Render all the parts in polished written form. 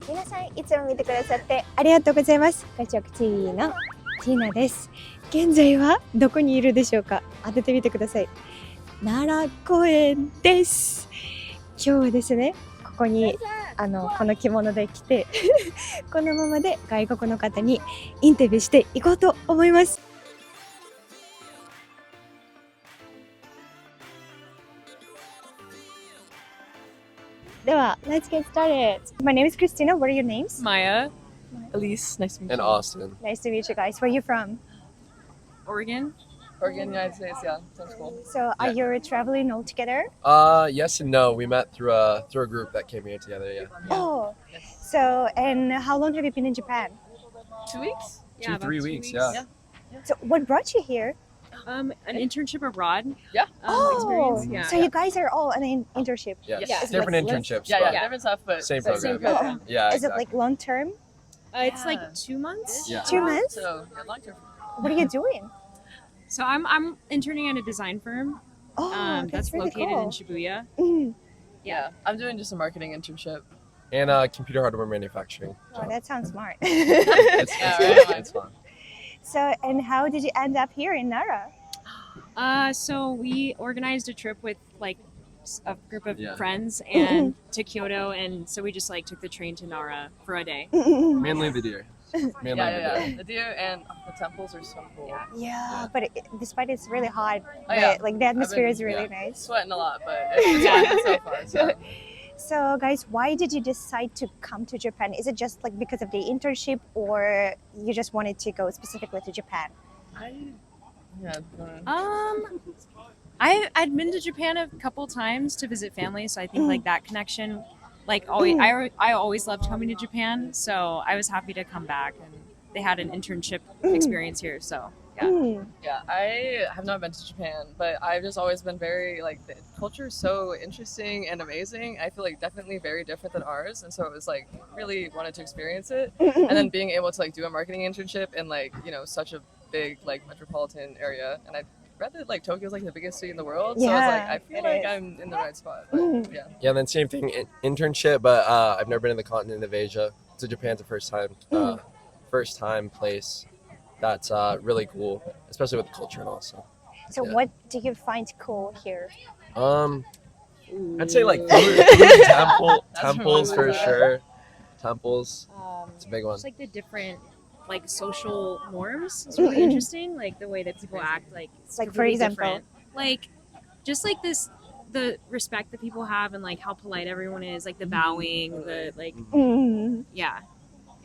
皆さんいつも見てくださってありがとうございます。KachokTVのティーナです。現在はどこにいるでしょうか。当ててみてください。奈良公園です。今日はですね、ここにこの着物で来てこのままで外国の方にインタビューしていこうと思います。では、let's get started. My name is Christina. What are your names? Maya. Elise, nice to meet you. And Austin. Nice to meet you guys. Where are you from? Oregon. Oregon, United States, yeah. Sounds cool. So, are you traveling all together? Yes and no. We met through a group that came here together. Yeah. Oh, so and how long have you been in Japan? 2 weeks? Two, about 3 weeks. Yeah. So, what brought you here? An internship abroad. Yeah. Experience. Yeah. So you guys are all on an internship. Yes. Yeah. Different Like, internships. Yeah, but different stuff, but Same same program. program. Yeah. Is it Exactly. like long term? It's like 2 months. Yeah. 2 months? So, long term. What are you doing? So I'm interning at a design firm. Oh, That's really located cool. in Shibuya. Mhm. Yeah. I'm doing just a marketing internship. And computer hardware manufacturing. Oh, that sounds smart. It's fun. So, and how did you end up here in Nara? So we organized a trip with like a group of Yeah. friends and to Kyoto, and so we just like took the train to Nara for a day. Mainly the deer. Mainly the deer. The deer and the temples are so cool. Yeah, but despite it's really hot, Oh, yeah. like the atmosphere is really yeah. nice. Sweating a lot, but it's so far. So. So, guys, why did you decide to come to Japan? Is it just like because of the internship, or you just wanted to go specifically to Japan? I'd been to Japan a couple times to visit family, so I think like that connection, like always, I always loved coming to Japan, so I was happy to come back, and they had an internship experience here, so yeah. Yeah, I have not been to Japan, but I've just always been very like the culture is so interesting and amazing. I feel like definitely very different than ours, and so it was like really wanted to experience it, and then being able to like do a marketing internship in like such a big like metropolitan area, and I read that like Tokyo's like the biggest city in the world, so I was like I feel like I'm in the right spot. But, yeah. Yeah. And then same thing, internship. But I've never been in the continent of Asia. So Japan's the first time place that's really cool, especially with the culture and all. So yeah. What do you find cool here? I'd say like food, temples for sure. Temples, it's a big one. Just like the different like social norms is really interesting, like the way that people act, like it's Like, for really example? different. Like just like the respect that people have and like how polite everyone is, like the bowing, the like yeah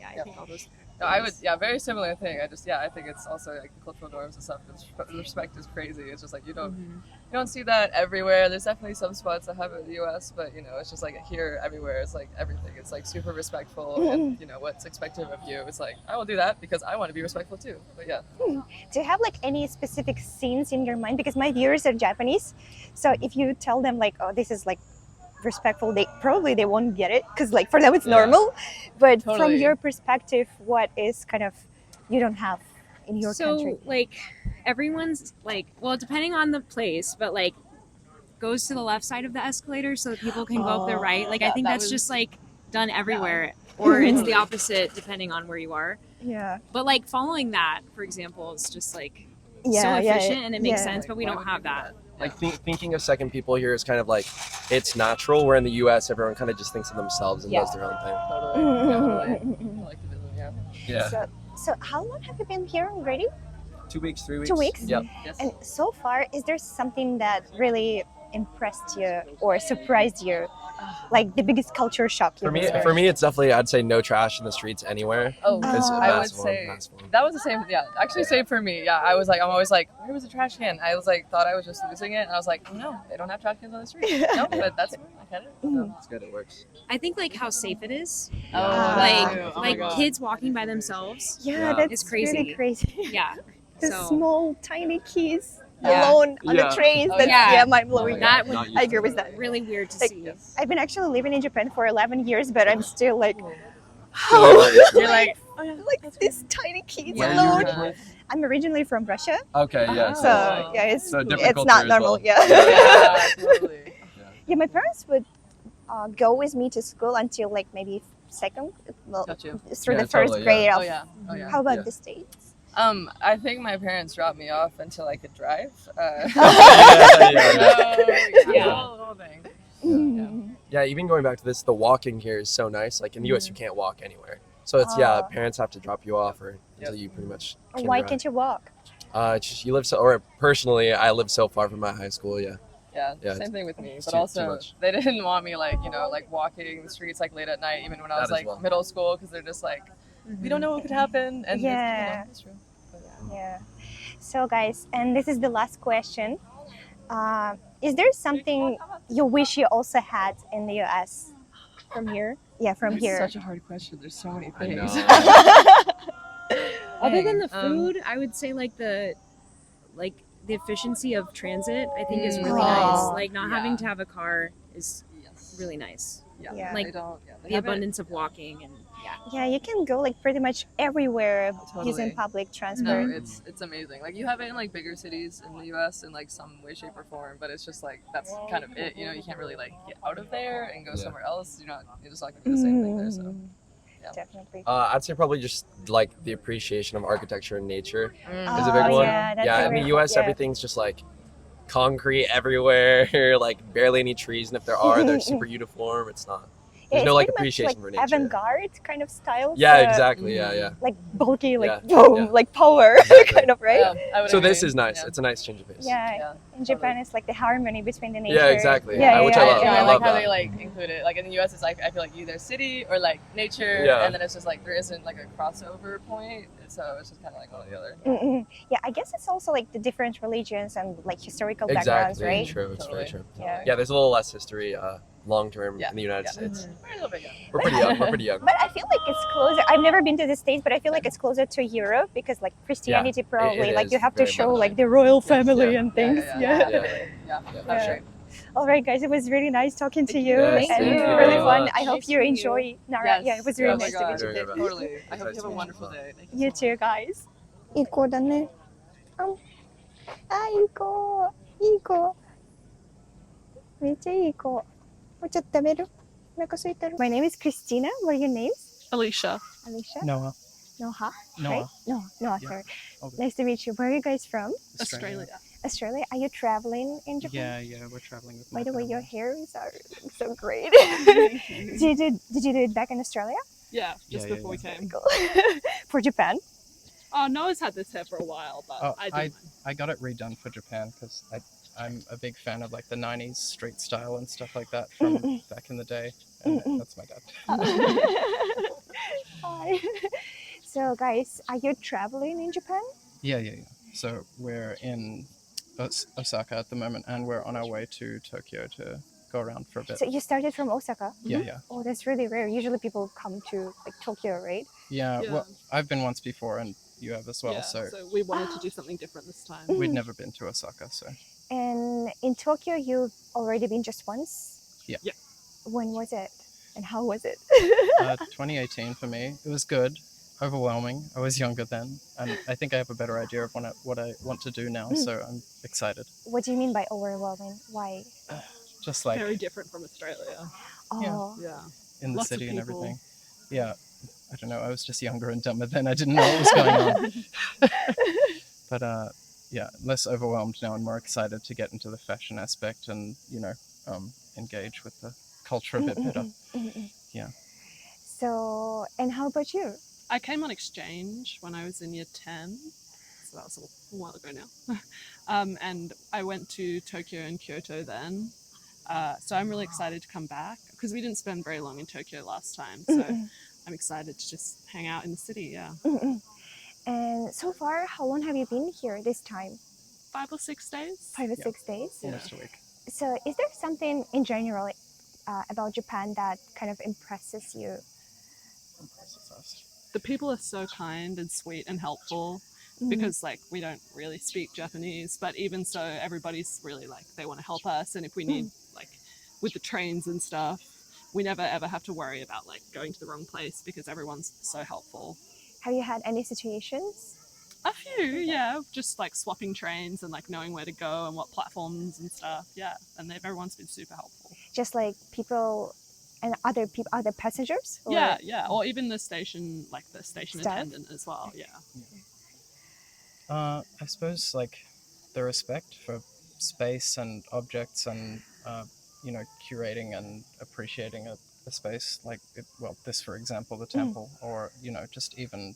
I think all those. No, I would, very similar thing. I think it's also like cultural norms and stuff. The respect is crazy. It's just like you don't see that everywhere. There's definitely some spots that have it in the U.S., but it's just like here, everywhere. It's like everything. It's like super respectful, and what's expected of you. It's like I will do that because I want to be respectful too. But yeah. Do you have like any specific scenes in your mind? Because my viewers are Japanese, so if you tell them like, oh, this is like respectful, they won't get it because like for them it's normal, but from your perspective, what is kind of you don't have in your country? So like everyone's like, well, depending on the place, but like goes to the left side of the escalator so that people can go up the right. Like I think that's just like done everywhere, or it's the opposite depending on where you are. Yeah, but like following that, for example, is just like so efficient and it makes sense, but we don't have that. Like thinking of second people here is kind of like it's natural. Where in the U.S., everyone kind of just thinks of themselves and does their own thing. Yeah. So how long have you been here already? 2 weeks, 3 weeks. 2 weeks. Yep. And so far, is there something that really impressed you or surprised you? Like the biggest culture shock For me, it's definitely, I'd say no trash in the streets anywhere. Oh, I would say that was the same. Yeah, actually, same for me. Yeah, I'm always like, where was the trash can? I was like, thought I was just losing it, and I was like, no, they don't have trash cans on the street. No, but that's I get it. So. It's good. It works. I think like how safe it is. Oh, kids walking by themselves. Yeah, that's it's crazy. Really crazy. Yeah. The small tiny kids Yeah. alone on the trains. Oh, That's yeah. mind blowing. That Not I agree with that. really weird to Like, see. I've been actually living in Japan for 11 years, but I'm still like, You're like, like this tiny kids Where are alone. you originally? I'm originally from Russia, Okay, yeah. so yeah, it's different it's culture not as normal. well. Yeah. yeah, totally. Yeah, my parents would go with me to school until like maybe second, well, Got you. through Yeah, the first totally, grade yeah. of. Oh yeah. Oh yeah. How about Yeah. the States? I think my parents dropped me off until I could drive. Yeah. Yeah. The whole thing. Mm. Yeah, even going back to this, the walking here is so nice. Like in the US, you can't walk anywhere. So it's, yeah, Oh. parents have to drop you off or until you pretty much can Why drive. can't you walk? It's just, you live so, or personally, I live so far from my high school, yeah. Yeah, Yeah, same thing with me. it's But too also, much. they didn't want me like walking the streets like late at night, even when I was That as like well. middle school, because they're just like, we don't know what could happen, and Yeah. it's true. But, Yeah. So, guys, and this is the last question. Is there something you wish you also had in the US? From here? Yeah, from It's here. such a hard question. There's so many I things. know. Other than the Dang, food, I would say like the efficiency of transit. I think is really Oh. nice. Like not Yeah. having to have a car is Yes. really nice. Yeah. Yeah. Like, they don't. Yeah, they The haven't- abundance of walking and Yeah, you can go like pretty much everywhere Totally. using public No, transport. it's amazing. Like you have it in like bigger cities in the U.S. in like some way, shape, or form, but it's just like that's kind of it. You know, you can't really like get out of there and go Yeah. somewhere else. You're just not gonna do the same thing there. So Mm, yeah. Definitely. I'd say probably just like the appreciation of architecture and nature Mm. is a big one. Yeah, that's Yeah, a in the very- US, yeah. everything's just like concrete everywhere, like barely any trees, and if there are, they're super uniform. It's not. Yeah, There's no it's like pretty much, appreciation for nature. avant-garde kind of style. Yeah, so, exactly. Yeah, yeah. Like bulky, like Yeah, boom, yeah. like power, Exactly. kind of, right? Yeah, I would So this agree. is nice. Yeah. It's a nice change of pace. Yeah. Yeah, In Japan, it's like the harmony between the nature. Yeah, exactly. Yeah, Which yeah, I love. yeah. I I like love how that. they like include it. Like in the U.S., it's like I feel like either city or like nature, Yeah. and then it's just like there isn't like a crossover point, so it's just kind of like one or the other. Mm-mm. Yeah, I guess it's also like the different religions and like historical backgrounds, Exactly. right? True. It's very Totally. true. Yeah. Yeah, there's a little less history long term Yeah, in the United yeah. States. We're a little bit young. We're pretty young. We're pretty young. But I feel like it's closer. I've never been to the States, but I feel like it's closer to Europe because like Christianity probably it like is you have to very show much. like the royal family yeah. and things. Yeah, Yeah. Yeah. That's right. All right, guys, it was really nice talking to Thank you you. Yes, and thank you really very fun. much. I hope Nice you meeting you. enjoy Nara. Yeah, it was really oh nice my to God. meet you. Very much. Totally. I hope Nice you have a to wonderful meet you. day. Thank You so much. too, guys. いい子だね。いい子。いい子。めっちゃいい子。もうちょっと食べる？お腹空いてる。My name is Christina. What are your names? Alicia. Alicia? Noah. Noha? Noah. Right? No, Noah, Yeah. sorry. Okay. Nice to meet you. Where are you guys from? Australia. Australia? Are you traveling in Japan? Yeah, yeah, we're traveling with By my the way, your family. hair is so great. did you do it back in Australia? Yeah, just Yeah, yeah, before we came. Cool. For Japan? Oh, Noah's had this hair for a while, but Oh, I didn't. I got it redone for Japan because I'm a big fan of like the 90s street style and stuff like that from back in the day. And that's my dad. Hi. So, guys, are you traveling in Japan? Yeah. So we're in Osaka at the moment and we're on our way to Tokyo to go around for a bit. So you started from Osaka? Yeah. Oh, that's really rare. Usually people come to like Tokyo, right? Yeah, Yeah. well, I've been once before and you have as well, yeah, so we wanted to do something different this time. we'd never been to Osaka, so And in Tokyo, you've already been just once? Yeah. Yeah. When was it? And how was it? 2018 for me. It was good, overwhelming. I was younger then, and I think I have a better idea of what I want to do now, so I'm excited. What do you mean by overwhelming? Why? Just like Very different from Australia. Oh, Yeah. in the lots of city and people. everything. Yeah, I don't know. I was just younger and dumber then. I didn't know what was going on. But yeah, less overwhelmed now and more excited to get into the fashion aspect and engage with the culture a bit better. Yeah. So, and how about you? I came on exchange when I was in year 10, so that was a while ago now. And I went to Tokyo and Kyoto then. So I'm really excited to come back because we didn't spend very long in Tokyo last time. So I'm excited to just hang out in the city, yeah. And so far, how long have you been here this time? 5 or 6 days. 5 or Yeah. 6 days? Almost a week. So, is there something in general about Japan that kind of impresses you? Impresses us. The people are so kind and sweet and helpful because like we don't really speak Japanese, but even so everybody's really like they want to help us, and if we need like with the trains and stuff, we never ever have to worry about like going to the wrong place because everyone's so helpful. Have you had any situations? A few, yeah, just like swapping trains and like knowing where to go and what platforms and stuff, yeah, and everyone's been super helpful. Just like people And other people, other passengers? Or Yeah, or even the station, like the station Staff? attendant as well. Yeah. I suppose like the respect for space and objects and curating and appreciating a space like this, for example, the temple, or just even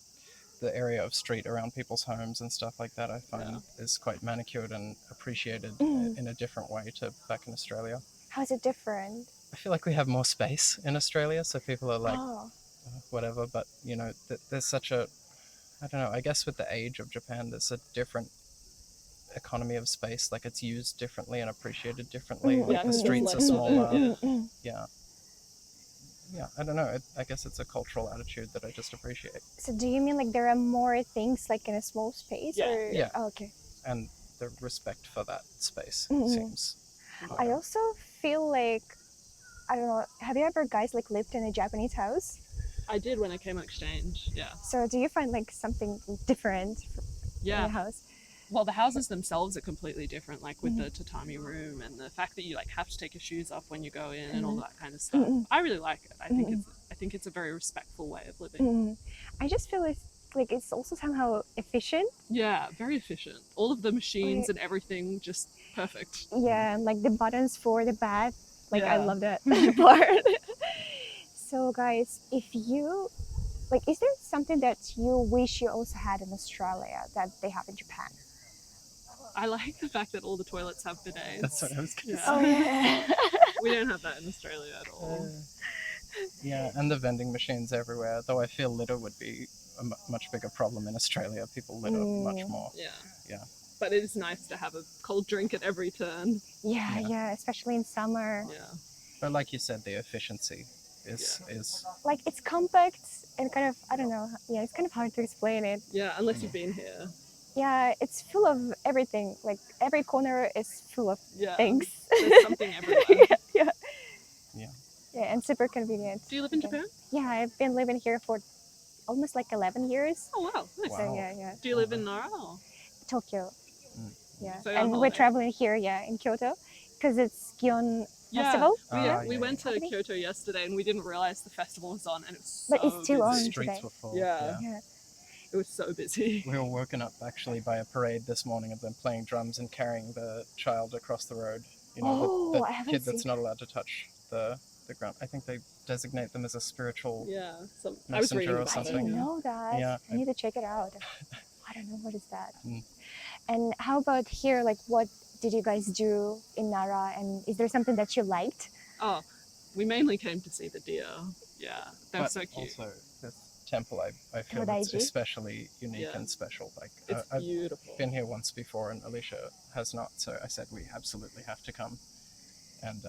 the area of street around people's homes and stuff like that, I find is quite manicured and appreciated in a different way to back in Australia. How is it different? I feel like we have more space in Australia, so people are like Oh, whatever, but there's such a, I don't know, I guess with the age of Japan there's a different economy of space, like it's used differently and appreciated differently. Like the streets are smaller. Yeah, I don't know, I guess it's a cultural attitude that I just appreciate. so do you mean like there are more things like in a small space? Yeah. Or? Yeah. Oh, okay. And the respect for that space seems I also feel like, I don't know, have you ever guys like lived in a Japanese house? I did when I came on exchange. Yeah. So do you find like something different in Yeah. your house? Well, the houses themselves are completely different, like with the tatami room and the fact that you like have to take your shoes off when you go in and all that kind of stuff. I really like it. I think it's a very respectful way of living. I just feel like it's also somehow efficient. Yeah, very efficient. All of the machines and everything just perfect. Yeah, and like the buttons for the bed. Like I Yeah. love that part. So guys, if you like, is there something that you wish you also had in Australia that they have in Japan? I like the fact that all the toilets have bidets. That's what I was gonna Yeah. yeah. We don't have that in Australia at all. Yeah, and the vending machines everywhere, though I feel litter would be a much bigger problem in Australia. People litter much more. Yeah. Yeah. But it is nice to have a cold drink at every turn. Yeah, especially in summer. Yeah. But like you said, the efficiency is Like it's compact and kind of, I don't know, yeah, it's kind of hard to explain it. Yeah, unless you've been here. Yeah, it's full of everything. Like every corner is full of Yeah. things. There's something everywhere. yeah. Yeah. Yeah, and super convenient. Do you live in Japan? Yeah, I've been living here for almost like 11 years. Oh, wow. Nice. Wow. So yeah. Do you live in Nara? Or? Tokyo. Yeah, So you're on and we're holiday. traveling here, in Kyoto, because it's Gion Festival. We yeah. went to Kyoto yesterday and we didn't realize the festival was on and it was so But it's still the on busy. streets today. were full. Yeah. Yeah. It was so busy. We were woken up actually by a parade this morning of them playing drums and carrying the child across the road. You know, Oh, I the haven't kid that's seen- not allowed to touch the ground. I think they designate them as a spiritual. Yeah. I was Messenger reading or about I something. didn't it. know that. Yeah. I need to check it out. I don't know what is that. Mm. And how about here? Like, what did you guys do in Nara? And is there something that you liked? Oh, we mainly came to see the deer. Yeah, they were But so cute. also this temple, I feel it's Kodaiji? especially unique Yeah. and special. Like It's I've beautiful. been here once before and Alicia has not, so I said we absolutely have to come. And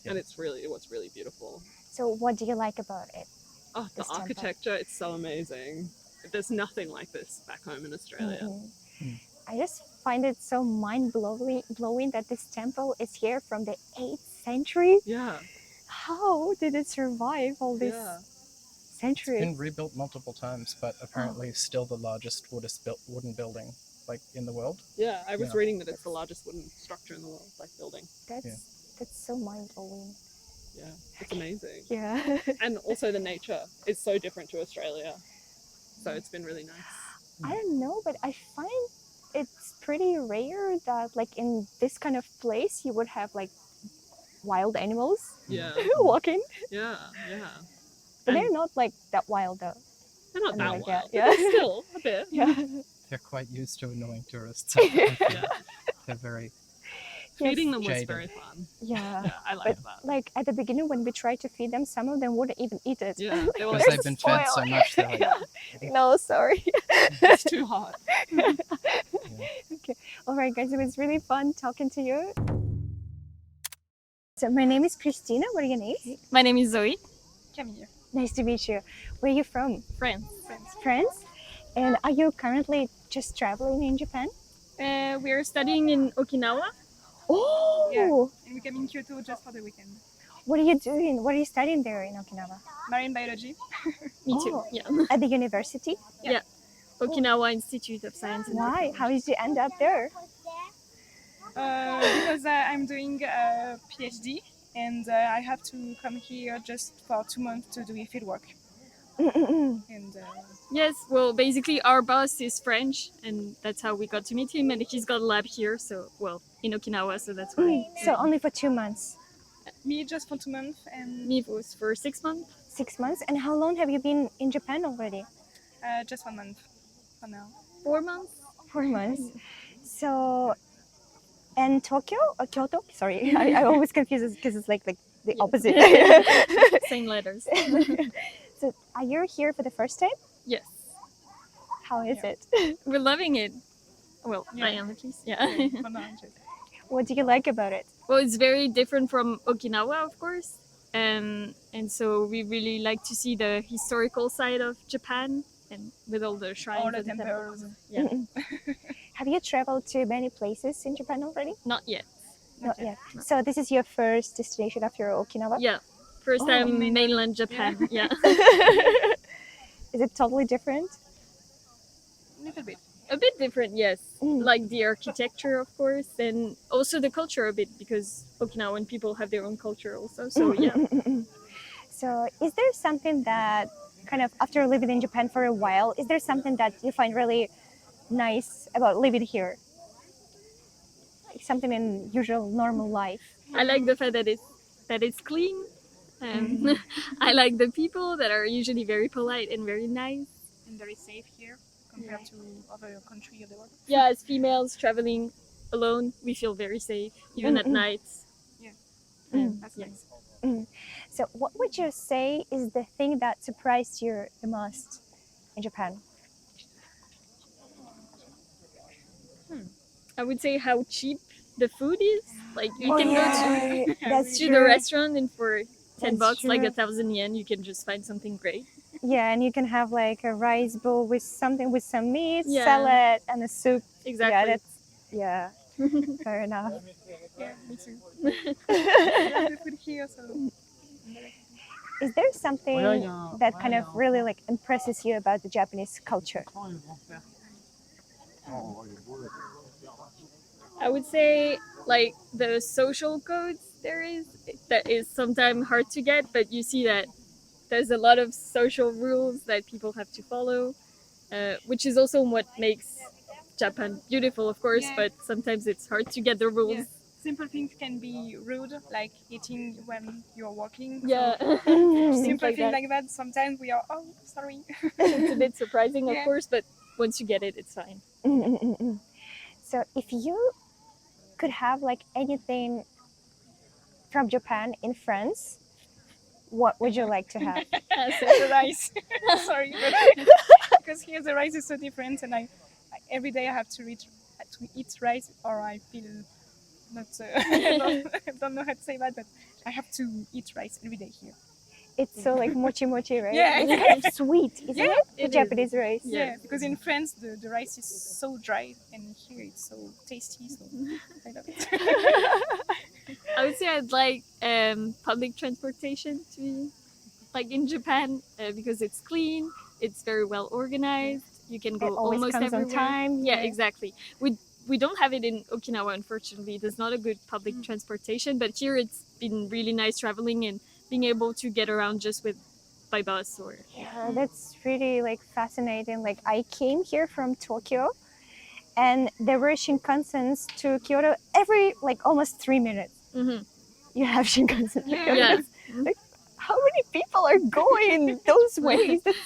And it was really beautiful. So, what do you like about it? Oh, the This temple. architecture, it's so amazing. There's nothing like this back home in Australia. Mhm. I just find it so mind-blowing that this temple is here from the 8th century. Yeah. How did it survive all these Yeah. it's centuries? been rebuilt multiple times, but apparently still the largest wooden building like in the world. Yeah, I was Yeah. reading that it's the largest wooden structure in the world, like building. That's so mind-blowing. Yeah, it's amazing. Yeah. And also the nature is so different to Australia. So it's been really nice. I don't know, but I find it's pretty rare that like in this kind of place you would have like wild animals Yeah, walking. yeah. But And they're not like that wild though. they're not I that mean, wild. like, yeah. But still a bit. Yeah. They're quite used to annoying tourists. I feel. Yeah. They're very Feeding them was Jaded. very fun. Yeah. Yeah, I like that. Like at the beginning when we tried to feed them, some of them wouldn't even eat it. Yeah, they were because like, they've been fed so spoiled. much. They're like, yeah, No, sorry. it's too hot. Okay. All right, guys, it was really fun talking to you. So my name is Christina. What are your names? My name is Zoe. Camille. Nice to meet you. Where are you from? France. France? And are you currently just traveling in Japan? We are studying in Okinawa Oh! Yeah. and we came in Kyoto just for the weekend. What are you doing? What are you studying there in Okinawa? Marine biology. Me too. Oh. Yeah. At the university? Okinawa Institute of Science. and Why? How did you end up there? Because I'm doing a PhD and I have to come here just for 2 months to do field work. And Yes, well, basically our boss is French, and that's how we got to meet him. And he's got a lab here, so well, in Okinawa, so that's why. So only for 2 months, me just for 2 months, and Me was for 6 months. 6 months. And how long have you been in Japan already? just 1 month for now. 4 months. 4 months. So, and Tokyo or Kyoto? Sorry, I always confuse it because it's like the Yeah. opposite. Same letters. So, are you here for the first time? Yes, How is Yeah. it? we're loving it. Well, Yeah. I am at least. Yeah. For now, just. What do you like about it? Well, it's very different from Okinawa, of course. And so we really like to see the historical side of Japan and with all the shrines All the and temples. Yeah, Have you traveled to many places in Japan already? not yet. Not yet. So this is your first destination after Okinawa? Yeah, first Oh, time mainland. mainland Japan. Yeah, Is it totally different? Little bit. a bit different, yes. Mm. Like the architecture, of course, and also the culture a bit because Okinawan people have their own culture also. So yeah. So is there something that kind of after living in Japan for a while, is there something that you find really nice about living here? Like something in usual normal life? I like the fact that it's clean. I like the people that are usually very polite and very nice. And very safe here compared to other countries of the world. Yeah, as females traveling alone, we feel very safe, even at night. Yeah. That's yeah. nice. So what would you say is the thing that surprised you the most in Japan? I would say how cheap the food is. Like you Oh, can yeah, go that's to true. the restaurant and for 10 That's bucks, like true. 1,000 yen, you can just find something great. Yeah, and you can have like a rice bowl with something with some meat, Yeah. salad, and a soup. Yeah, Exactly. that's yeah. Fair enough. Yeah, me too. I love the food here, so. Is there something that kind of really like impresses you about the Japanese culture? I would say like the social codes that is sometimes hard to get, but you see that there's a lot of social rules that people have to follow, which is also what makes Japan beautiful, of course, Yeah. but sometimes it's hard to get the rules. Yeah. Simple things can be rude, like eating when you're walking. Yeah, Mm. Simple like things that. like that. Sometimes we are, oh, sorry. It's a bit surprising, of Yeah. course, but once you get it, it's fine. So if you could have like anything from Japan in France, what would you like to have? The rice. Sorry, but because here the rice is so different, and every day I have to eat rice, or I feel not. I don't know how to say that, but I have to eat rice every day here. It's so like mochi mochi, right? Yeah, It's kind of sweet, isn't Yeah, it? The it is. Japanese rice. Yeah. Because in France the rice is so dry, and here it's so tasty. So I love it. I would say I'd like public transportation to be like in Japan because it's clean, it's very well organized. You can go It always almost comes on everywhere. time. Yeah, exactly. We don't have it in Okinawa, unfortunately. There's not a good public transportation, but here it's been really nice traveling and being able to get around just by bus or. Yeah, that's really like fascinating. Like I came here from Tokyo, and there were Shinkansens to Kyoto every like almost 3 minutes. Mhm. You have Shinkansen. Yeah. Like, how many people are going those ways? That's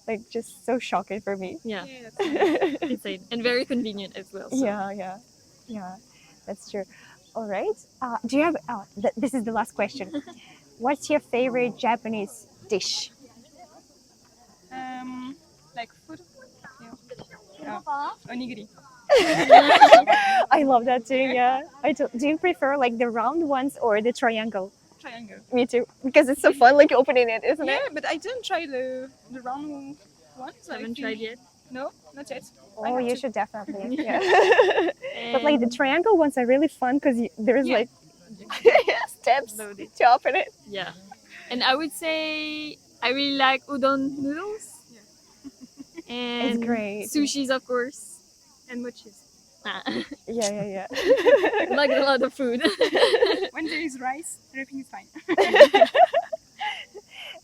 like just so shocking for me. Yeah, Yeah, that's insane and very convenient as well. So. Yeah, that's true. All right. Do you have? This is the last question. What's your favorite Japanese dish? like food. Yeah. Onigiri. I love that too. Yeah. Do you prefer like the round ones or the triangle? Triangle. Me too, because it's so fun, like opening it, isn't Yeah, it? but I didn't try the round ones. I Haven't think- tried yet. No, not yet. Oh, have you to. should definitely. Yeah. But like the triangle ones are really fun because there's Yeah. like steps Loaded. to open it. Yeah, and I would say I really like udon noodles. And great. Sushis, of course. And mochis. Yeah, yeah, yeah. Like a lot of food. When there is rice, everything is fine.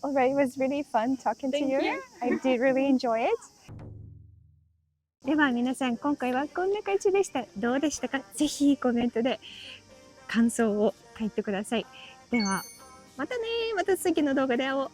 Alright, it was really fun talking to Thank you. you. I did really enjoy it. では皆さん、今回はこんな感じでした。どうでしたか？ぜひコメントで感想を書いてください。では、またね。また次の動画で会おう。